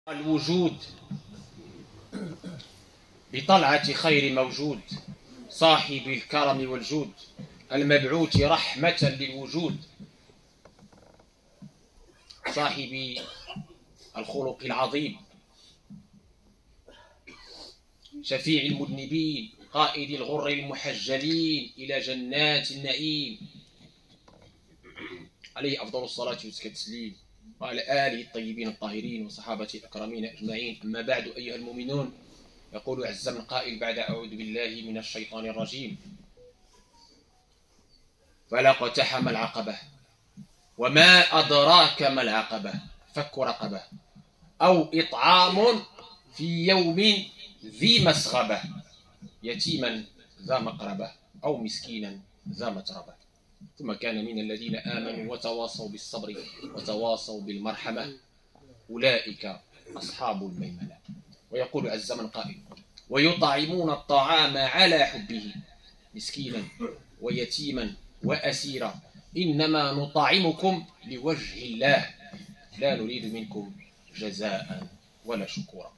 الوجود بطلعة خير موجود صاحب الكرم والجود المبعوث رحمة للوجود صاحب الخلق العظيم شفيع المذنبين قائد الغر المحجلين إلى جنات النعيم عليه أفضل الصلاة والتسليم وعلى آله الطيبين الطاهرين وصحابته الأكرمين أجمعين. أما بعد أيها المؤمنون، يقول عز من قائل بعد أعوذ بالله من الشيطان الرجيم: فلا اقتحم العقبة وما أدراك ما العقبة فك رقبة أو إطعام في يوم ذي مسغبة يتيما ذا مقربة أو مسكينا ذا متربة ثم كان من الذين آمنوا وتواصوا بالصبر وتواصوا بالمرحمة أولئك أصحاب الميمنة. ويقول عز من قائل: ويطعمون الطعام على حبه مسكينا ويتيما وأسيرا إنما نطعمكم لوجه الله لا نريد منكم جزاء ولا شكورا.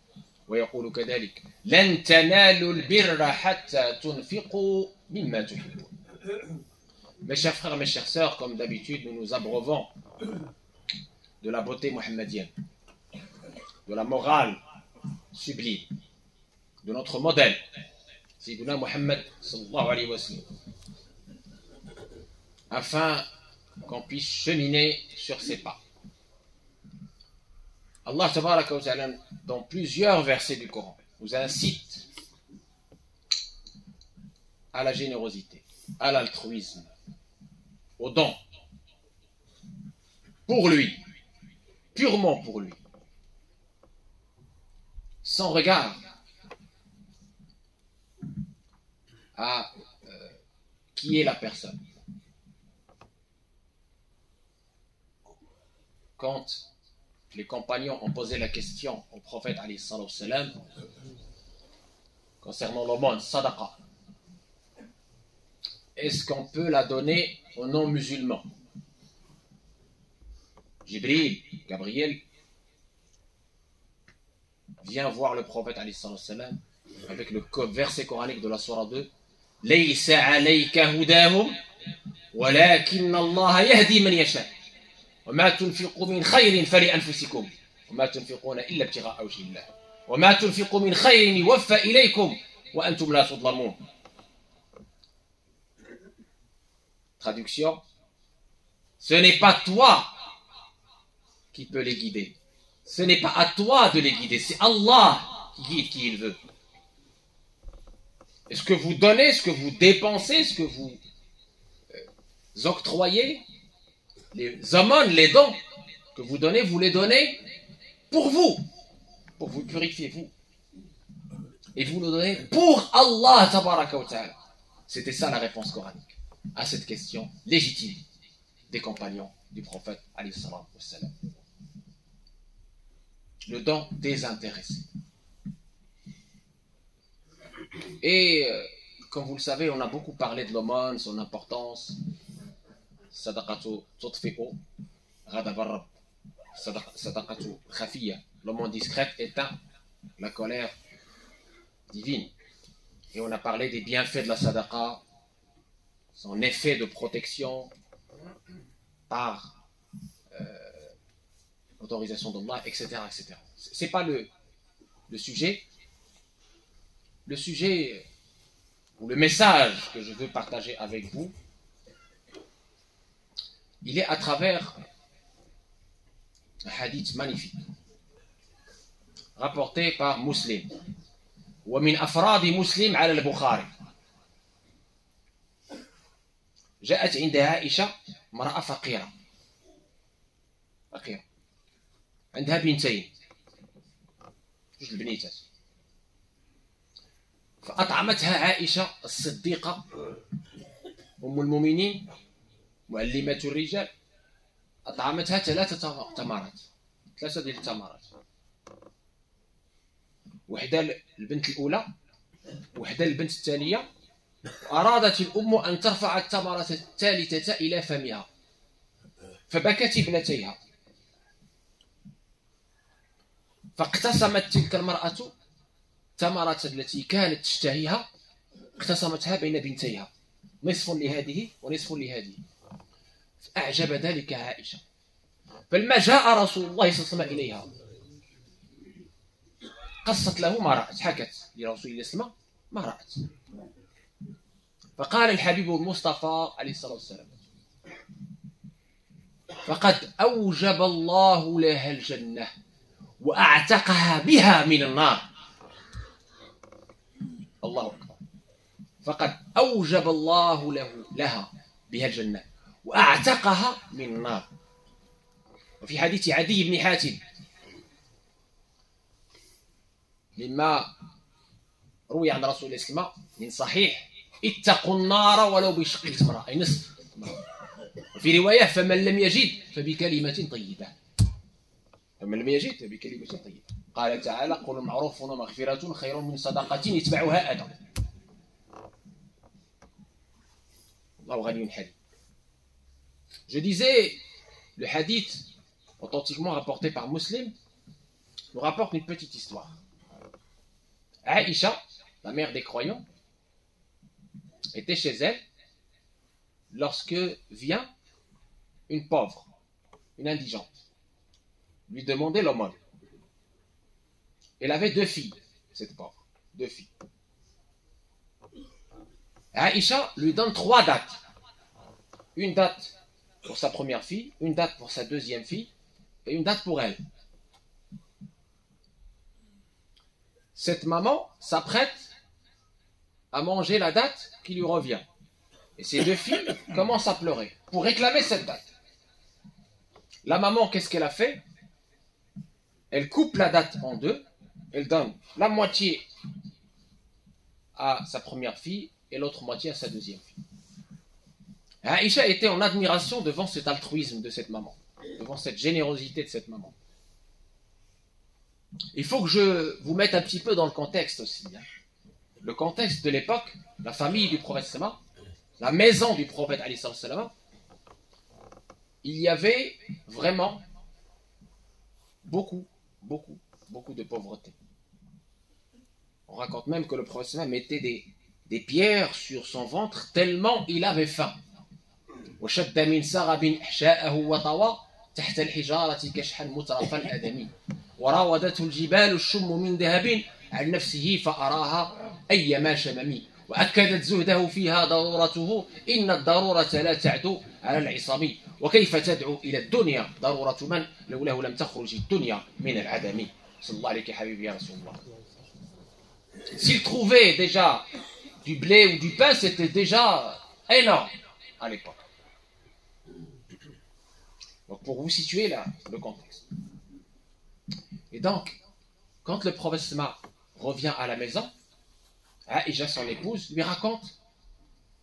ويقول كذلك: لن تنالوا البر حتى تنفقوا مما تحبون. Mes chers frères, mes chères sœurs, comme d'habitude, nous nous abreuvons de la beauté mohammedienne, de la morale sublime, de notre modèle, Sayyiduna Muhammad sallallahu alayhi wa sallam, afin qu'on puisse cheminer sur ses pas. Allah tabaraka wa ta'ala, dans plusieurs versets du Coran, nous incite à la générosité, à l'altruisme, au don, pour lui, purement pour lui, sans regard à qui est la personne. Quand les compagnons ont posé la question au prophète alayhi salam concernant l'aumône sadaqa, est-ce qu'on peut la donner aux non-musulmans? Jibril, Gabriel, vient voir le prophète alayhi salam avec le verset coranique de la Sourate 2: Laysa alayka hudahum walakin Allah yahdi man yasha wa ma tunfiqu min khayrin fali anfusikum wa ma tunfiquna illa ibtigha'a wajhi Allah wa ma tunfiqu min khayrin yuwaffa ilaykum wa antum la tudlamun. Traduction: ce n'est pas toi qui peut les guider. Ce n'est pas à toi de les guider. C'est Allah qui guide qui il veut. Et ce que vous donnez, ce que vous dépensez, ce que vous octroyez, les aumônes, les dons que vous les donnez pour vous purifier, vous. Et vous le donnez pour Allah tabaraka wa ta'ala. C'était ça la réponse coranique à cette question légitime des compagnons du prophète alayhi salam. Le don désintéressé. Et comme vous le savez, on a beaucoup parlé de l'aumône, son importance. Sadaqatu tutfi'u ghadab ar-rabb. Sadaqatu khafiya. L'aumône discrète éteint la colère divine. Et on a parlé des bienfaits de la sadaqa, son effet de protection par l'autorisation d'Allah, etc., etc. Ce n'est pas le sujet. Le sujet ou le message que je veux partager avec vous, il est à travers un hadith magnifique rapporté par Muslim. ومن أفراد مسلم على البخاري. جاءت عند عائشة امرأة فقيرة عندها بنتين، جوج البنيتات، فأطعمتها عائشة الصديقة أم المؤمنين معلمة الرجال، أطعمتها 3 تمرات، 3 ديال التمرات، وحدة البنت الأولى وحدة البنت الثانية. أرادت الأم أن ترفع التمرة الثالثة إلى فمها فبكت ابنتيها فاقتسمت تلك المرأة تمرة التي كانت تشتهيها، اقتسمتها بين بنتيها، نصف لهذه ونصف لهذه. فأعجب ذلك عائشة، فلما جاء رسول الله صلى الله عليه وسلم إليها قصت له ما رأت، حكت لرسول الله صلى الله عليه وسلم ما رأت. فقال الحبيب المصطفى عليه الصلاة والسلام: فقد أوجب الله لها الجنة وأعتقها بها من النار. الله أكبر. فقد أوجب الله لها بها الجنة وأعتقها من النار. وفي حديث عدي بن حاتم مما روي عن رسول الله صلى الله عليه وسلم من صحيح: اتقوا النار ولو بشق تمرة، أي نصف. وفي رواية: فمن لم يجد فبكلمة طيبة. فمن لم يجد فبكلمة طيبة. قال تعالى: قول معروف ومغفرة خير من صدقة يتبعها أذى. الله غني حليم. Je disais, le hadith authentiquement rapporté par Muslim nous rapporte une petite histoire. Aïcha, la mère des croyants, était chez elle lorsque vient une pauvre, une indigente, lui demander l'aumône. Elle avait 2 filles, cette pauvre, 2 filles. Aïcha lui donne 3 dates. Une date pour sa première fille, une date pour sa deuxième fille et une date pour elle. Cette maman s'apprête à manger la date qui lui revient. Et ces 2 filles commencent à pleurer pour réclamer cette date. La maman, qu'est-ce qu'elle a fait? Elle coupe la date en 2, elle donne la moitié à sa première fille et l'autre moitié à sa deuxième fille. Aïcha était en admiration devant cet altruisme de cette maman, devant cette générosité de cette maman. Il faut que je vous mette un petit peu dans le contexte aussi. Le contexte de l'époque, la famille du prophète sallam, la maison du prophète alayhi sallam, il y avait vraiment beaucoup de pauvreté. On raconte même que le prophète sallam mettait des pierres sur son ventre tellement il avait faim. وشد من سغب إحشاءه وطوى تحت الحجارة كشحا مترف الأدمي وراودته الجبال الشم من ذهب عن نفسه فأراها أيما شممي وأكدت زهده فيها ضرورته إن الضرورة لا تعدو على العصام وكيف تدعو إلى الدنيا ضرورة من لوله لم تخرج الدنيا من العدم. صلى الله عليك حبيبي يا رسول الله. S'il trouvait déjà du blé ou du pain, c'était déjà énorme à l'époque. Donc pour vous situer là, le contexte. Et donc, quand le prophète revient à la maison, Aïcha, son épouse, lui raconte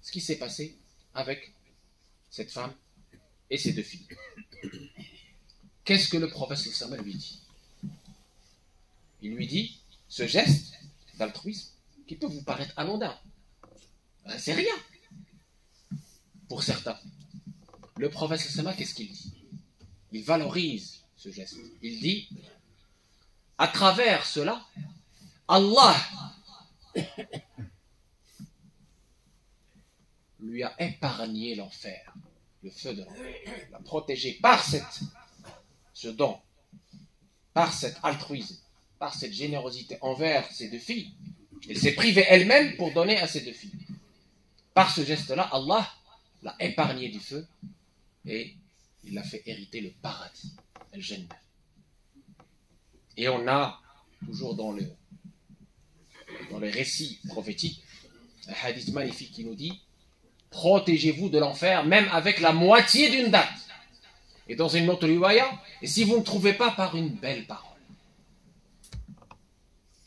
ce qui s'est passé avec cette femme et ses 2 filles. Qu'est-ce que le prophète lui dit? Il lui dit, ce geste d'altruisme qui peut vous paraître anodin, c'est rien pour certains. Le prophète qu'est-ce qu'il dit? Il valorise ce geste. Il dit, à travers cela, Allah lui a épargné l'enfer, le feu de l'enfer, l'a protégé par ce don, par cet altruisme, par cette générosité envers ses 2 filles. Elle s'est privée elle-même pour donner à ses 2 filles. Par ce geste-là, Allah l'a épargné du feu et il l'a fait hériter le paradis, le Jannah. Et on a, toujours dans les récits prophétiques, un hadith magnifique qui nous dit: protégez-vous de l'enfer même avec la moitié d'une date. Et dans une autre riwaya, et si vous ne trouvez pas, par une belle parole.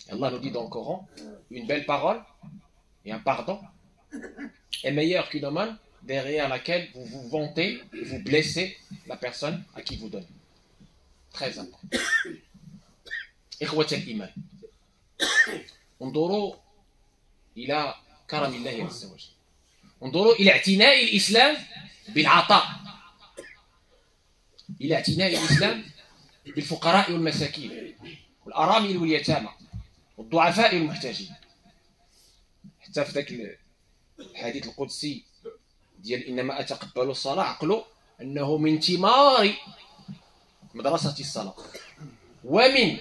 Allah nous dit dans le Coran, une belle parole et un pardon est meilleur qu'une aumône derrière laquelle vous vous vantez et vous blessez la personne à qui vous donnez. Très important. إخوة الإيمان انظروا إلى كرم الله عز وجل. انظروا إلى اعتناء الإسلام بالعطاء، إلى اعتناء الإسلام بالفقراء والمساكين. والأرامل واليتامى والضعفاء والمحتاجين. حتى في ذاك الحديث القدسي ديال إنما أتقبل الصلاة عقلوا أنه من ثمار مدرسة الصلاة، ومن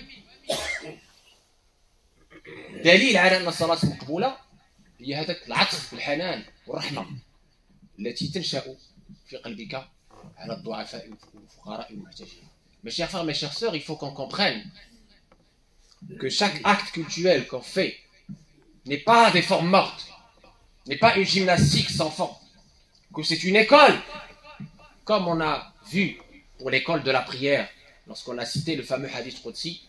دليل على أن الصلاة مقبولة هي هذاك العطف والحنان والرحمة التي تنشأ في قلبك على الضعفاء والفقراء والمحتاجين. Mes chers frères, mes chères sœurs, il faut qu'on comprenne que chaque acte cultuel qu'on fait n'est pas des formes mortes, n'est pas une gymnastique sans fond, que c'est une école, comme on a vu pour l'école de la prière, lorsqu'on a cité le fameux hadith Qudsi,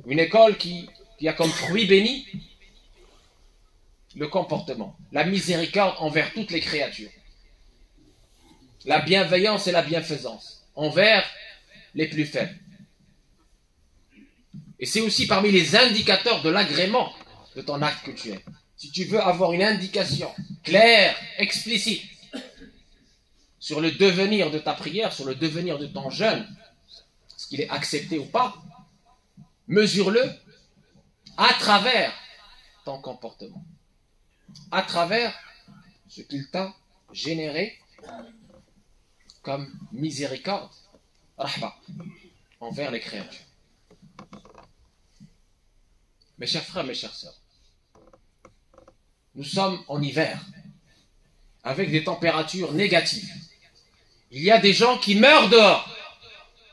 une école qui a comme fruit béni le comportement, la miséricorde envers toutes les créatures, la bienveillance et la bienfaisance envers les plus faibles. Et c'est aussi parmi les indicateurs de l'agrément de ton acte culturel. Si tu veux avoir une indication claire, explicite sur le devenir de ta prière, sur le devenir de ton jeûne, est-ce qu'il est accepté ou pas, mesure-le à travers ton comportement, à travers ce qu'il t'a généré comme miséricorde, rahma, envers les créatures. Mes chers frères, mes chères sœurs, nous sommes en hiver, avec des températures négatives. Il y a des gens qui meurent dehors,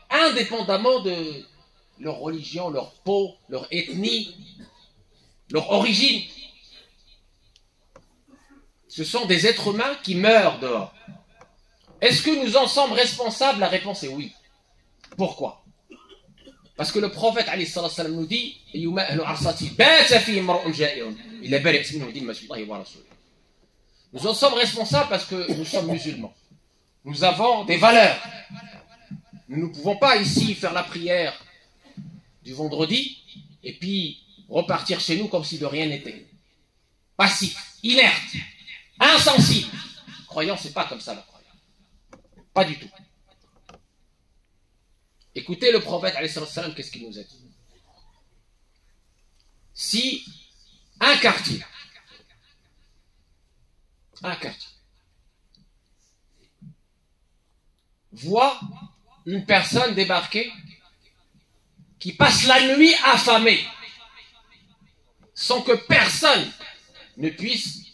indépendamment de leur religion, leur peau, leur ethnie, leur origine. Ce sont des êtres humains qui meurent dehors. Est-ce que nous en sommes responsables? La réponse est oui. Pourquoi? Parce que le prophète alayhi salam nous dit nous en sommes responsables parce que nous sommes musulmans. Nous avons des valeurs. Nous ne pouvons pas ici faire la prière du vendredi et puis repartir chez nous comme si de rien n'était. Passif, inerte, insensible. Croyant, c'est pas comme ça la croyance. Pas du tout. Écoutez le prophète, qu'est-ce qu'il nous a dit? Si un quartier voit une personne débarquer qui passe la nuit affamée sans que personne ne puisse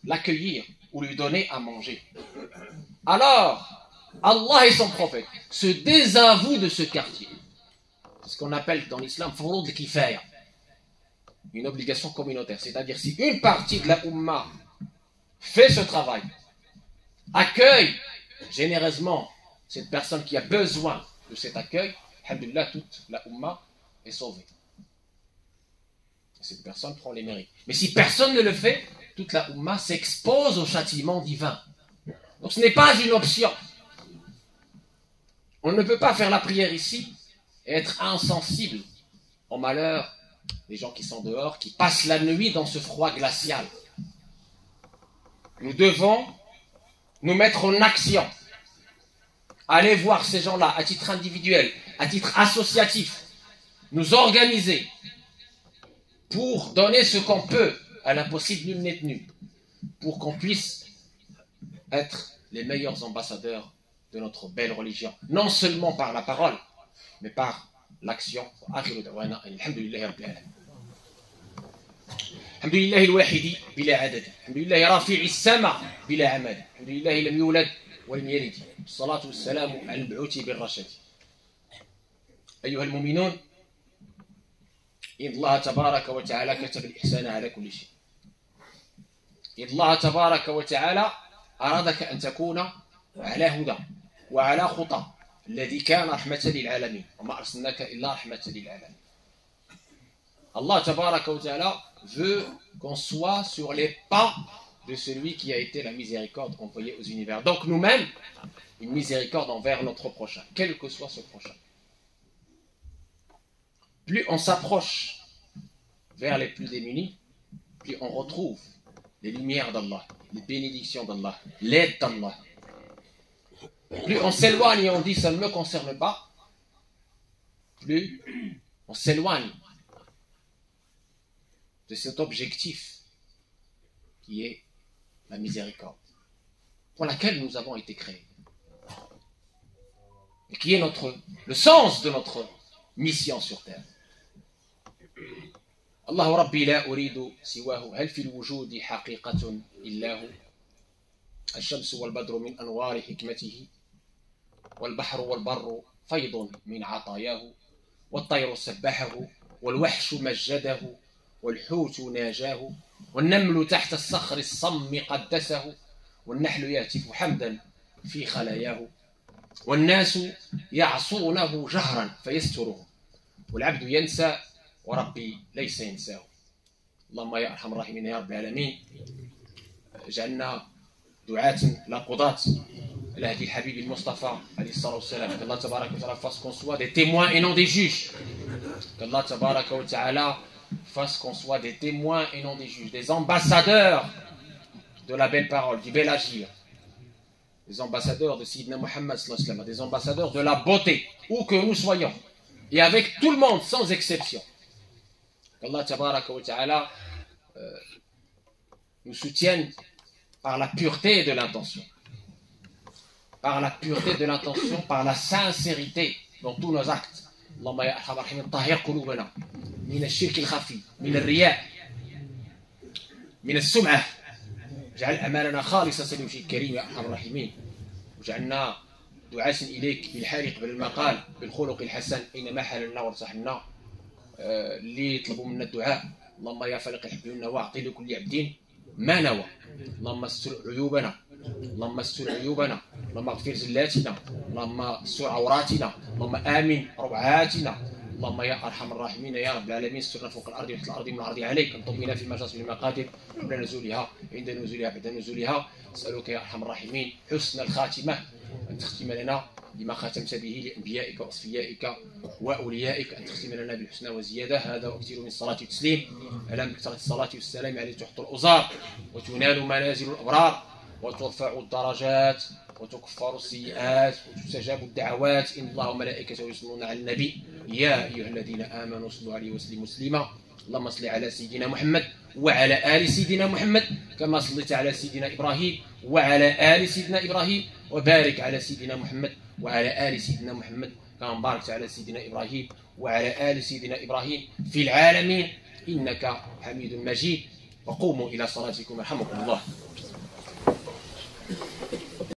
l'accueillir ou lui donner à manger, alors Allah et son prophète se désavouent de ce quartier. C'est ce qu'on appelle dans l'islam furud al-kifaya, une obligation communautaire. C'est-à-dire si une partie de la Ummah fait ce travail, accueille généreusement cette personne qui a besoin de cet accueil, alhamdulillah, toute la Ummah est sauvée. Cette personne prend les mérites. Mais si personne ne le fait, toute la Ummah s'expose au châtiment divin. Donc ce n'est pas une option. On ne peut pas faire la prière ici et être insensible au malheur des gens qui sont dehors, qui passent la nuit dans ce froid glacial. Nous devons nous mettre en action. Aller voir ces gens-là à titre individuel, à titre associatif, nous organiser pour donner ce qu'on peut à l'impossible nul n'est tenu, pour qu'on puisse être les meilleurs ambassadeurs de notre belle religion, non seulement par la parole, mais par l'action. الحمد لله الواحد بلا عدد، الحمد لله رافع السماء بلا عمد، الحمد لله لم يولد ولم يلد، الصلاة والسلام على المبعوث بالرشاد. أيها المؤمنون، إن الله تبارك وتعالى كتب الإحسان على كل شيء. إن الله تبارك وتعالى أرادك أن تكون على هدى وعلى خطى الذي كان رحمة للعالمين وما أرسلناك إلا رحمة للعالمين. Allah tabaraka wa ta'ala veut qu'on soit sur les pas de celui qui a été la miséricorde envoyée aux univers. Donc nous-mêmes, une miséricorde envers notre prochain, quel que soit ce prochain. Plus on s'approche vers les plus démunis, plus on retrouve les lumières d'Allah, les bénédictions d'Allah, l'aide d'Allah. Plus on s'éloigne et on dit ça ne me concerne pas, plus On s'éloigne de cet objectif qui est la miséricorde, pour laquelle nous avons été créés, et qui est le sens de notre mission sur terre. الله ربي لا أريد سواه هل في الوجود حقيقة إلا هو الشمس والبدر من أنوار حكمته والبحر والبر فيض من عطاياه والطير سبحه والوحش مجده والحوت ناجاه والنمل تحت الصخر الصم قدسه والنحل يهتف حمدا في خلاياه والناس يعصونه جهرا فيستره والعبد ينسى وربي ليس ينساه. اللهم يا أرحم الراحمين يا رب العالمين جعلنا دعاة لا قضاة على هدي الحبيب المصطفى عليه الصلاة والسلام. qu'Allah تبارك وتعالى fasse qu'on soit des témoins et non des juges. qu'Allah تبارك وتعالى fasse qu'on soit des témoins et non des juges, des ambassadeurs de la belle parole, du bel agir, des ambassadeurs de Sayyidina Muhammad sallallahu alayhi wa sallam, des ambassadeurs de la beauté, où que nous soyons, et avec tout le monde sans exception. qu'Allah tabaraka wa ta'ala nous soutienne par la pureté de l'intention, par la pureté de l'intention, par la sincérité dans tous nos actes. اللهم يا أرحم الراحمين طهر قلوبنا من الشرك الخفي، من الرياء، من السمعة، اجعل أمالنا خالصة لوجهك الكريم يا أرحم الراحمين، وجعلنا دعاة إليك بالحال قبل المقال بالخلق الحسن أينما حللنا وارتحلنا اللي يطلبوا منا الدعاء. اللهم يا فالق الحب والنوى أعطي لكل عبد ما نوى. اللهم استر عيوبنا، اللهم استر عيوبنا، اللهم اغفر زلاتنا، اللهم استر عوراتنا، اللهم آمن روعاتنا. اللهم يا أرحم الراحمين يا رب العالمين استرنا فوق الأرض وتحت الأرض من الأرض عليك، انطب بنا في مجاز بالمقادير قبل نزولها عند نزولها بعد نزولها. أسألك يا أرحم الراحمين حسن الخاتمة، أن تختم لنا بما ختمت به لأنبيائك وأصفيائك وأوليائك، أن تختم لنا بالحسنى وزيادة. هذا وكثير من الصلاة والتسليم على بكثرة الصلاة والسلام عليه تحط الأوزار وتنال منازل الأبرار وترفع الدرجات وتكفر السيئات وتستجاب الدعوات. إن الله وملائكته يصلون على النبي يا أيها الذين آمنوا صلوا عليه وسلموا تسليما. اللهم صل على سيدنا محمد وعلى آل سيدنا محمد كما صليت على سيدنا إبراهيم وعلى آل سيدنا إبراهيم، وبارك على سيدنا محمد وعلى آل سيدنا محمد كما باركت على سيدنا إبراهيم وعلى آل سيدنا إبراهيم في العالمين إنك حميد مجيد. وقوموا إلى صلاتكم يرحمكم الله.